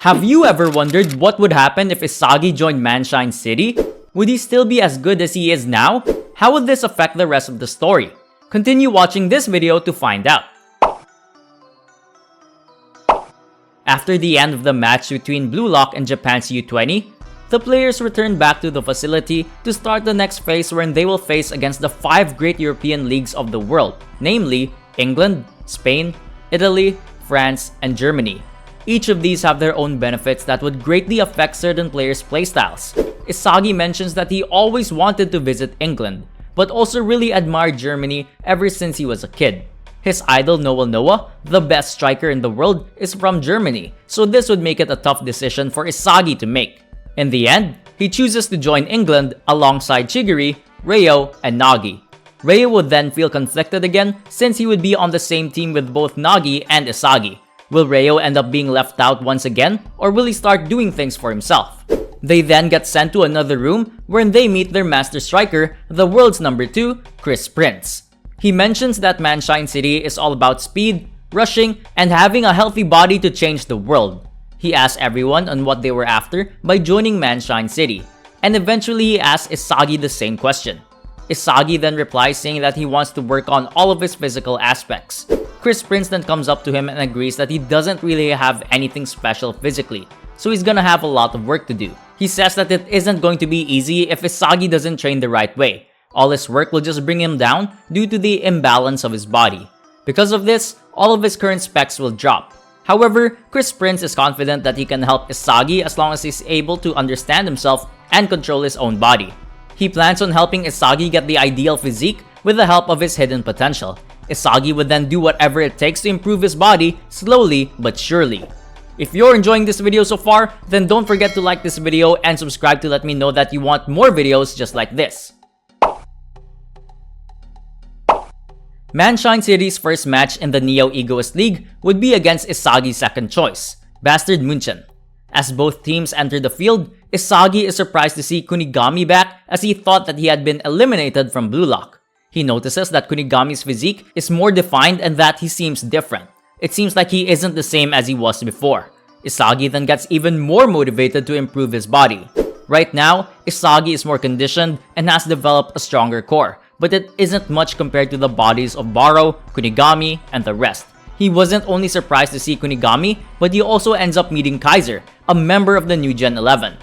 Have you ever wondered what would happen if Isagi joined Manshine City? Would he still be as good as he is now? How would this affect the rest of the story? Continue watching this video to find out. After the end of the match between Bluelock and Japan's U20, the players return back to the facility to start the next phase wherein they will face against the 5 great European leagues of the world, namely England, Spain, Italy, France, and Germany. Each of these have their own benefits that would greatly affect certain players' playstyles. Isagi mentions that he always wanted to visit England, but also really admired Germany ever since he was a kid. His idol Noah, the best striker in the world, is from Germany, so this would make it a tough decision for Isagi to make. In the end, he chooses to join England alongside Chigiri, Ryo, and Nagi. Ryo would then feel conflicted again since he would be on the same team with both Nagi and Isagi. Will Ryo end up being left out once again, or will he start doing things for himself? They then get sent to another room wherein they meet their master striker, the world's number 2, Chris Prince. He mentions that Manshine City is all about speed, rushing, and having a healthy body to change the world. He asks everyone on what they were after by joining Manshine City, and eventually he asks Isagi the same question. Isagi then replies saying that he wants to work on all of his physical aspects. Chris Prince then comes up to him and agrees that he doesn't really have anything special physically, so he's gonna have a lot of work to do. He says that it isn't going to be easy if Isagi doesn't train the right way. All his work will just bring him down due to the imbalance of his body. Because of this, all of his current specs will drop. However, Chris Prince is confident that he can help Isagi as long as he's able to understand himself and control his own body. He plans on helping Isagi get the ideal physique with the help of his hidden potential. Isagi would then do whatever it takes to improve his body, slowly but surely. If you're enjoying this video so far, then don't forget to like this video and subscribe to let me know that you want more videos just like this. Manshine City's first match in the Neo Egoist League would be against Isagi's second choice, Bastard München. As both teams enter the field, Isagi is surprised to see Kunigami back as he thought that he had been eliminated from Bluelock. He notices that Kunigami's physique is more defined and that he seems different. It seems like he isn't the same as he was before. Isagi then gets even more motivated to improve his body. Right now, Isagi is more conditioned and has developed a stronger core, but it isn't much compared to the bodies of Baro, Kunigami, and the rest. He wasn't only surprised to see Kunigami, but he also ends up meeting Kaiser, a member of the New Gen 11.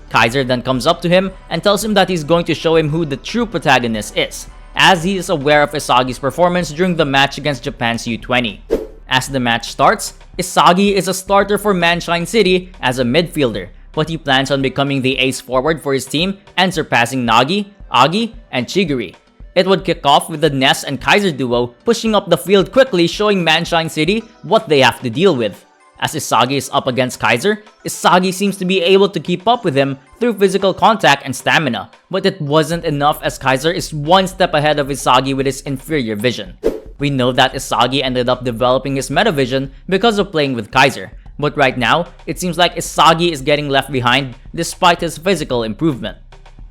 Kaiser then comes up to him and tells him that he's going to show him who the true protagonist is, as he is aware of Isagi's performance during the match against Japan's U20. As the match starts, Isagi is a starter for Manshine City as a midfielder, but he plans on becoming the ace forward for his team and surpassing Nagi, Agi, and Chigiri. It would kick off with the Ness and Kaiser duo pushing up the field quickly, showing Manshine City what they have to deal with. As Isagi is up against Kaiser, Isagi seems to be able to keep up with him through physical contact and stamina, but it wasn't enough as Kaiser is one step ahead of Isagi with his inferior vision. We know that Isagi ended up developing his metavision because of playing with Kaiser, but right now, it seems like Isagi is getting left behind despite his physical improvement.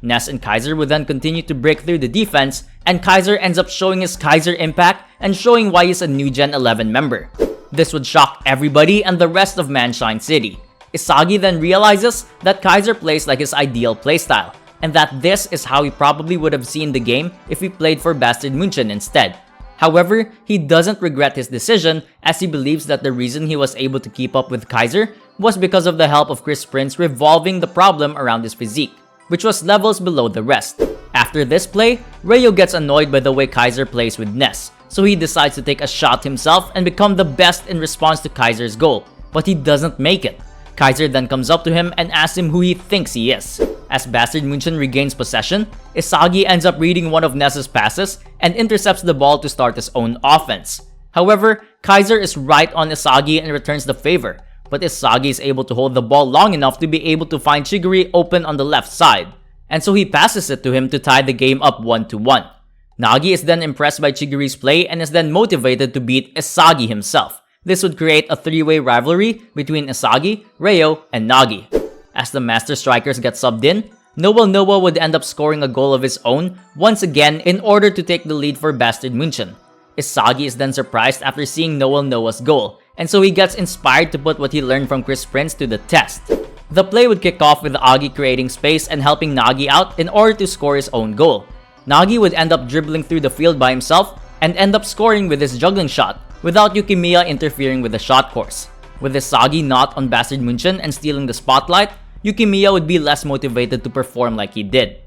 Ness and Kaiser would then continue to break through the defense, and Kaiser ends up showing his Kaiser impact and showing why he's a New Gen 11 member. This would shock everybody and the rest of Manshine City. Isagi then realizes that Kaiser plays like his ideal playstyle, and that this is how he probably would have seen the game if he played for Bastard München instead. However, he doesn't regret his decision as he believes that the reason he was able to keep up with Kaiser was because of the help of Chris Prince revolving the problem around his physique, which was levels below the rest. After this play, Ryo gets annoyed by the way Kaiser plays with Ness, so he decides to take a shot himself and become the best in response to Kaiser's goal, but he doesn't make it. Kaiser then comes up to him and asks him who he thinks he is. As Bastard München regains possession, Isagi ends up reading one of Ness's passes and intercepts the ball to start his own offense. However, Kaiser is right on Isagi and returns the favor, but Isagi is able to hold the ball long enough to be able to find Chigiri open on the left side, and so he passes it to him to tie the game up 1-1. Nagi is then impressed by Chigiri's play and is then motivated to beat Isagi himself. This would create a 3-way rivalry between Isagi, Ryo, and Nagi. As the master strikers get subbed in, Noah would end up scoring a goal of his own once again in order to take the lead for Bastard München. Isagi is then surprised after seeing Noah's goal, and so he gets inspired to put what he learned from Chris Prince to the test. The play would kick off with Agi creating space and helping Nagi out in order to score his own goal. Nagi would end up dribbling through the field by himself and end up scoring with his juggling shot without Yukimiya interfering with the shot course. With Isagi not on Bastard Munchen and stealing the spotlight, Yukimiya would be less motivated to perform like he did.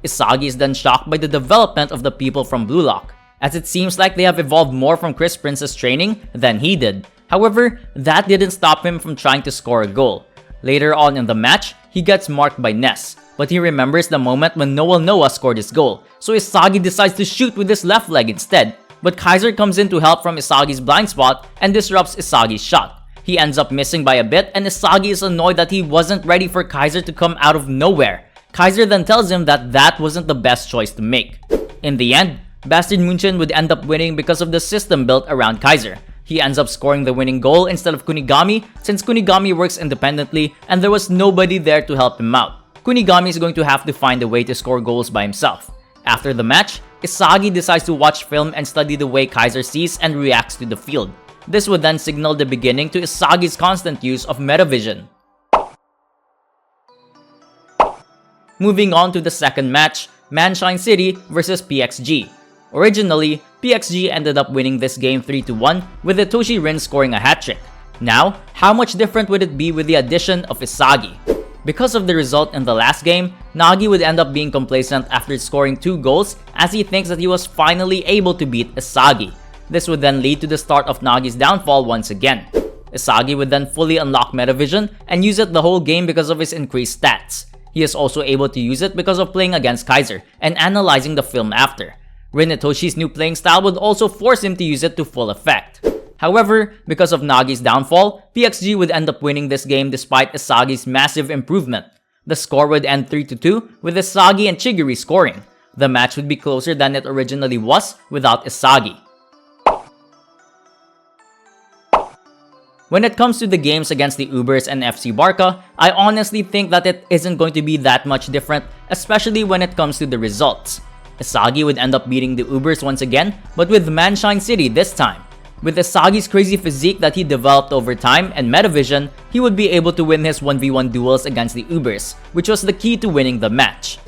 Isagi is then shocked by the development of the people from Bluelock, as it seems like they have evolved more from Chris Prince's training than he did. However, that didn't stop him from trying to score a goal. Later on in the match, he gets marked by Ness, but he remembers the moment when Noel Noah scored his goal, so Isagi decides to shoot with his left leg instead. But Kaiser comes in to help from Isagi's blind spot and disrupts Isagi's shot. He ends up missing by a bit, and Isagi is annoyed that he wasn't ready for Kaiser to come out of nowhere. Kaiser then tells him that that wasn't the best choice to make. In the end, Bastard Munchen would end up winning because of the system built around Kaiser. He ends up scoring the winning goal instead of Kunigami, since Kunigami works independently and there was nobody there to help him out. Kunigami is going to have to find a way to score goals by himself. After the match, Isagi decides to watch film and study the way Kaiser sees and reacts to the field. This would then signal the beginning to Isagi's constant use of metavision. Moving on to the second match, Manshine City versus PXG. Originally, PXG ended up winning this game 3-1 with Itoshi Rin scoring a hat-trick. Now, how much different would it be with the addition of Isagi? Because of the result in the last game, Nagi would end up being complacent after scoring 2 goals as he thinks that he was finally able to beat Isagi. This would then lead to the start of Nagi's downfall once again. Isagi would then fully unlock Metavision and use it the whole game because of his increased stats. He is also able to use it because of playing against Kaiser and analyzing the film after. Rin Itoshi's new playing style would also force him to use it to full effect. However, because of Nagi's downfall, PXG would end up winning this game despite Isagi's massive improvement. The score would end 3-2 with Isagi and Chigiri scoring. The match would be closer than it originally was without Isagi. When it comes to the games against the Ubers and FC Barca, I honestly think that it isn't going to be that much different, especially when it comes to the results. Isagi would end up beating the Ubers once again, but with Manshine City this time. With Isagi's crazy physique that he developed over time and Metavision, he would be able to win his 1v1 duels against the Ubers, which was the key to winning the match.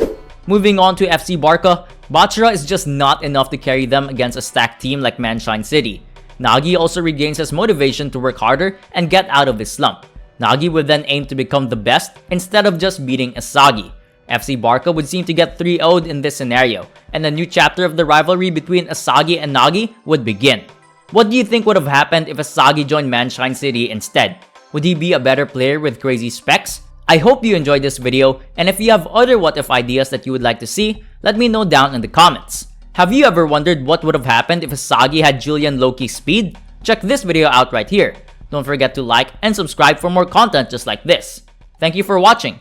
Moving on to FC Barca, Bachara is just not enough to carry them against a stacked team like Manshine City. Nagi also regains his motivation to work harder and get out of his slump. Nagi would then aim to become the best instead of just beating Isagi. FC Barca would seem to get 3-0'd in this scenario, and a new chapter of the rivalry between Isagi and Nagi would begin. What do you think would have happened if Isagi joined Manshine City instead? Would he be a better player with crazy specs? I hope you enjoyed this video, and if you have other what if ideas that you would like to see, let me know down in the comments. Have you ever wondered what would have happened if Isagi had Julian Loki's speed? Check this video out right here. Don't forget to like and subscribe for more content just like this. Thank you for watching.